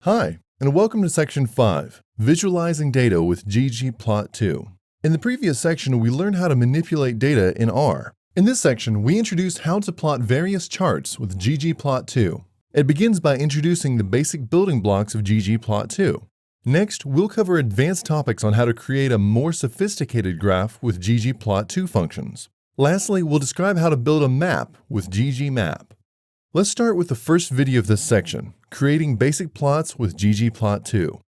Hi, and welcome to Section 5, Visualizing Data with ggplot2. In the previous section, we learned how to manipulate data in R. In this section, we introduced how to plot various charts with ggplot2. It begins by introducing the basic building blocks of ggplot2. Next, we'll cover advanced topics on how to create a more sophisticated graph with ggplot2 functions. Lastly, we'll describe how to build a map with ggmap. Let's start with the first video of this section, creating basic plots with ggplot2.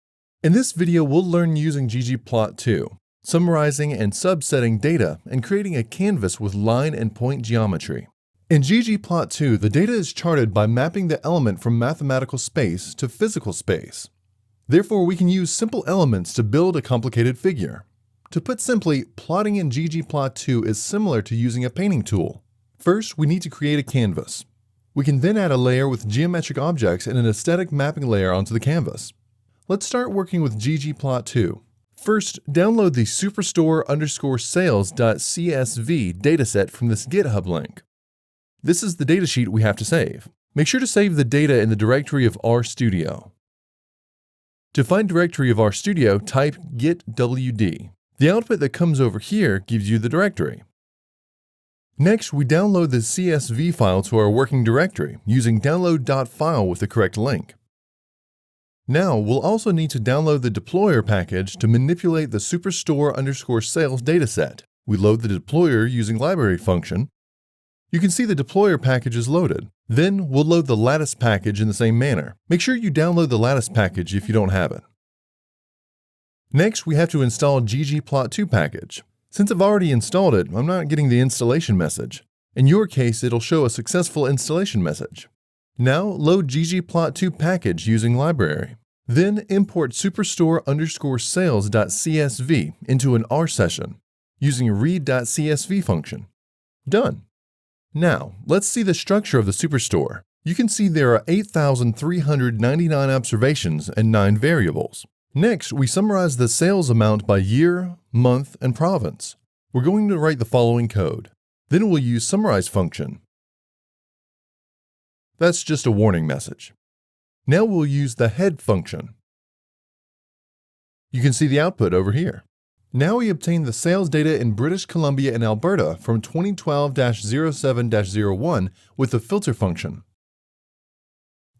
In this video, we'll learn using ggplot2, summarizing and subsetting data, and creating a canvas with line and point geometry. In ggplot2, the data is charted by mapping the element from mathematical space to physical space. Therefore, we can use simple elements to build a complicated figure. To put simply, plotting in ggplot2 is similar to using a painting tool. First, we need to create a canvas. We can then add a layer with geometric objects and an aesthetic mapping layer onto the canvas. Let's start working with ggplot2. First, download the superstore_sales.csv dataset from this GitHub link. This is the datasheet we have to save. Make sure to save the data in the directory of RStudio. To find directory of RStudio, type git wd. The output that comes over here gives you the directory. Next, we download the CSV file to our working directory using download.file with the correct link. Now, we'll also need to download the deployer package to manipulate the superstore_sales dataset. We load the deployer using library function. You can see the deployer package is loaded. Then, we'll load the lattice package in the same manner. Make sure you download the lattice package if you don't have it. Next, we have to install ggplot2 package. Since I've already installed it, I'm not getting the installation message. In your case, it'll show a successful installation message. Now, load ggplot2 package using library. Then import superstore_sales.csv into an R session using read.csv function. Done. Now, let's see the structure of the superstore. You can see there are 8,399 observations and 9 variables. Next, we summarize the sales amount by year, month, and province. We're going to write the following code. Then we'll use summarize function. That's just a warning message. Now we'll use the head function. You can see the output over here. Now we obtain the sales data in British Columbia and Alberta from 2012-07-01 with the filter function.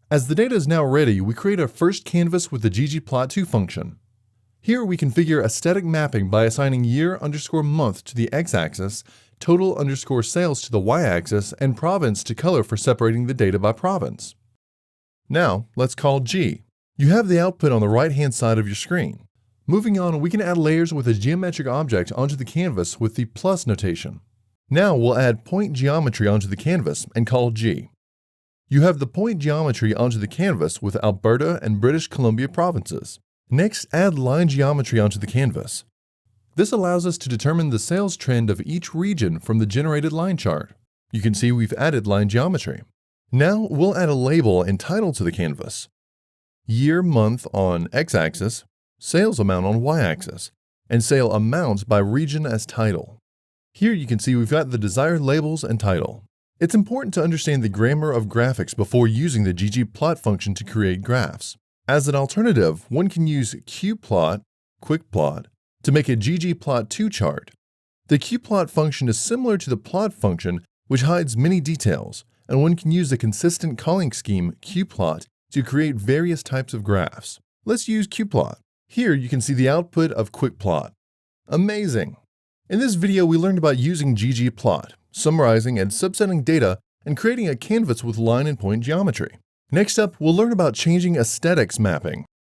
As the data is now ready, we create our first canvas with the ggplot2 function. Here we configure a static mapping by assigning year_month to the x-axis, total_sales to the y-axis, and province to color for separating the data by province. Now, let's call G. You have the output on the right-hand side of your screen. Moving on, we can add layers with a geometric object onto the canvas with the plus notation. Now we'll add point geometry onto the canvas and call G. You have the point geometry onto the canvas with Alberta and British Columbia provinces. Next, add line geometry onto the canvas. This allows us to determine the sales trend of each region from the generated line chart. You can see we've added line geometry. Now, we'll add a label and title to the canvas. Year, month on x-axis, sales amount on y-axis, and sale amount by region as title. Here you can see we've got the desired labels and title. It's important to understand the grammar of graphics before using the ggplot function to create graphs. As an alternative, one can use qplot, quickplot, to make a ggplot2 chart. The qplot function is similar to the plot function, which hides many details, and one can use the consistent calling scheme qplot to create various types of graphs. Let's use qplot. Here you can see the output of quickplot. Amazing! In this video, we learned about using ggplot, summarizing and subsetting data, and creating a canvas with line and point geometry. Next up, we'll learn about changing aesthetics mapping.